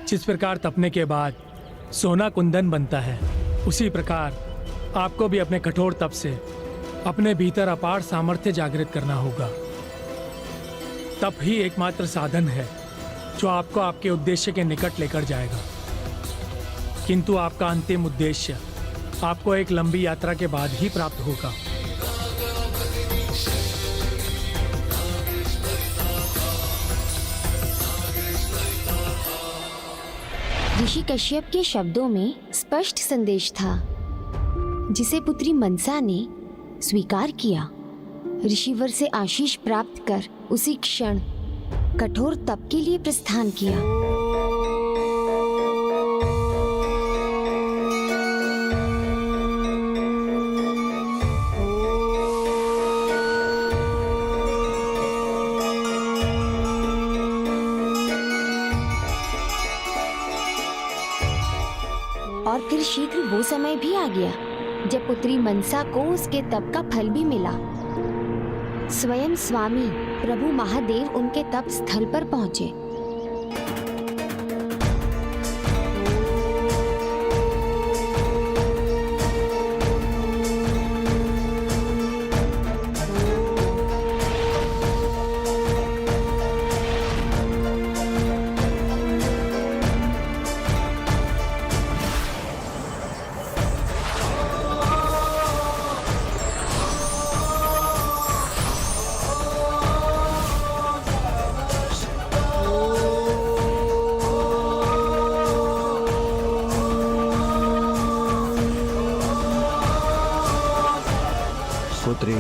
जिस प्रकार तपने के बाद सोना कुंदन बनता है, उसी प्रकार आपको भी अपने कठोर तप से अपने भीतर अपार सामर्थ्य जागृत करना होगा। तप ही एकमात्र साधन है जो आपको आपके उद्देश्य के निकट लेकर जाएगा। किंतु आपका अंतिम उद्देश्य आपको एक लंबी यात्रा के बाद ही प्राप्त होगा। ऋषि कश्यप के शब्दों में स्पष्ट संदेश था, जिसे पुत्री मनसा ने स्वीकार किया। ऋषिवर से आशीष प्राप्त कर उसी क्षण कठोर तप के लिए प्रस्थान किया। और फिर शीघ्र वो समय भी आ गया जब पुत्री मनसा को उसके तप का फल भी मिला। स्वयं स्वामी प्रभु महादेव उनके तप स्थल पर पहुंचे। पुत्री,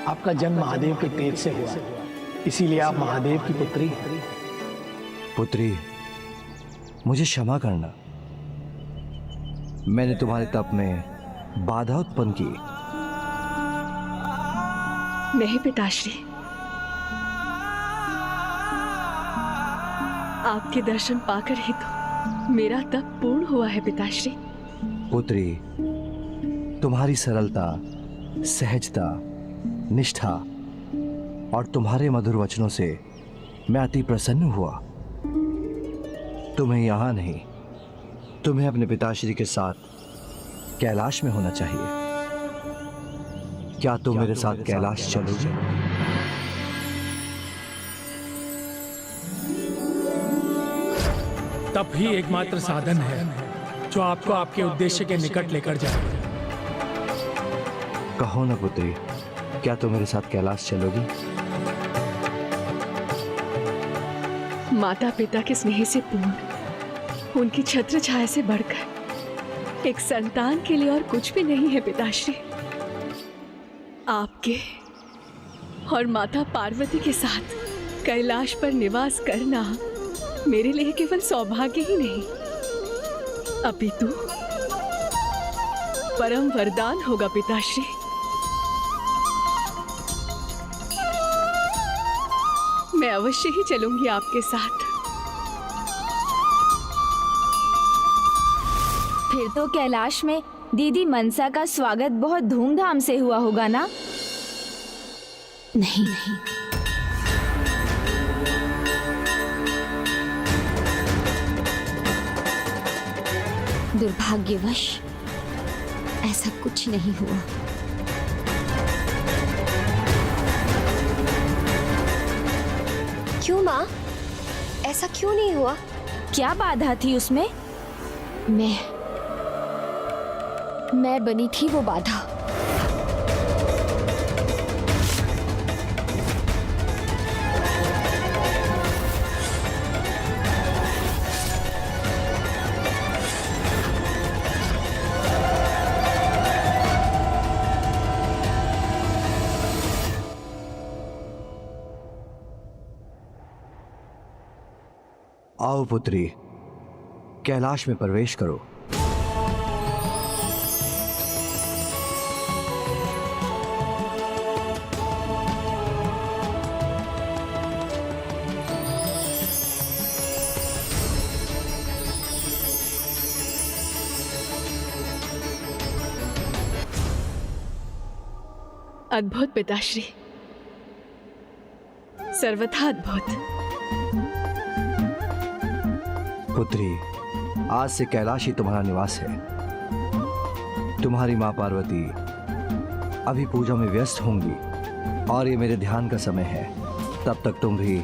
आपका जन्म महादेव के तेज से हुआ, इसीलिए आप महादेव की पुत्री हैं। पुत्री, मुझे क्षमा करना। मैंने तुम्हारे तप में बाधा उत्पन्न की। नहीं पिताश्री, आपके दर्शन पाकर ही तो मेरा तप पूर्ण हुआ है पिताश्री। पुत्री, तुम्हारी सरलता, सहजता, निष्ठा और तुम्हारे मधुर वचनों से मैं अति प्रसन्न हुआ। तुम्हें यहां नहीं, तुम्हें अपने पिताश्री के साथ कैलाश में होना चाहिए। क्या तुम मेरे साथ कैलाश चलोगे? तप ही एकमात्र साधन है जो आपको आपके उद्देश्य के निकट लेकर जाएगा। कहो ना पुत्री, क्या तुम मेरे साथ कैलाश चलोगी? माता पिता के स्नेह से पूर्ण, उनकी छत्र छाया से बढ़कर एक संतान के लिए और कुछ भी नहीं है पिताश्री। आपके और माता पार्वती के साथ कैलाश पर निवास करना मेरे लिए केवल सौभाग्य ही नहीं, अपितु परम वरदान होगा पिताश्री। मैं अवश्य ही चलूंगी आपके साथ। फिर तो कैलाश में दीदी मनसा का स्वागत बहुत धूमधाम से हुआ होगा ना? नहीं, दुर्भाग्यवश ऐसा कुछ नहीं हुआ। क्यों माँ? ऐसा क्यों नहीं हुआ? क्या बाधा थी उसमें? मैं बनी थी वो बाधा। आओ पुत्री, कैलाश में प्रवेश करो। अद्भुत पिताश्री, सर्वथा अद्भुत। पुत्री, आज से कैलाश ही तुम्हारा निवास है। तुम्हारी माँ पार्वती अभी पूजा में व्यस्त होंगी और ये मेरे ध्यान का समय है। तब तक तुम भी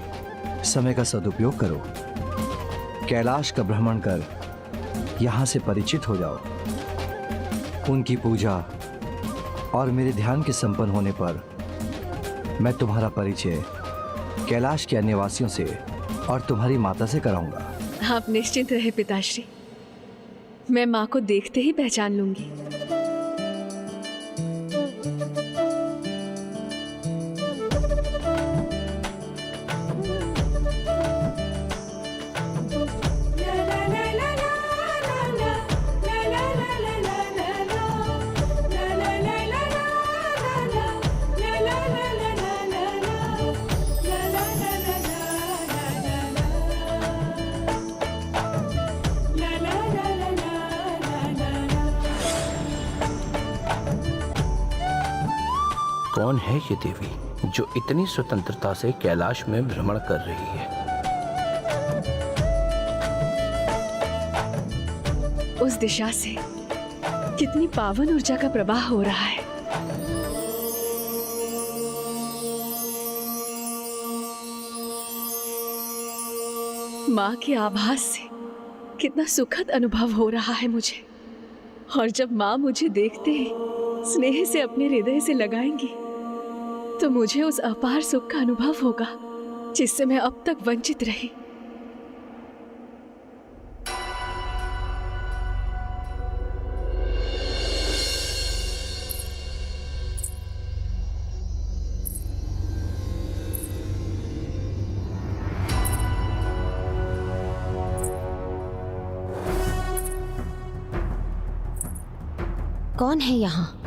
समय का सदुपयोग करो। कैलाश का भ्रमण कर यहाँ से परिचित हो जाओ। उनकी पूजा और मेरे ध्यान के संपन्न होने पर मैं तुम्हारा परिचय कैलाश के अन्य वासियों से और तुम्हारी माता से कराऊंगा। आप निश्चिंत रहे पिताश्री, मैं माँ को देखते ही पहचान लूंगी। कौन है ये देवी जो इतनी स्वतंत्रता से कैलाश में भ्रमण कर रही है? उस दिशा से कितनी पावन ऊर्जा का प्रवाह हो रहा है। माँ के आभास से कितना सुखद अनुभव हो रहा है मुझे। और जब माँ मुझे देखते ही स्नेह से अपने हृदय से लगाएंगी तो मुझे उस अपार सुख का अनुभव होगा जिससे मैं अब तक वंचित रही। कौन है यहाँ?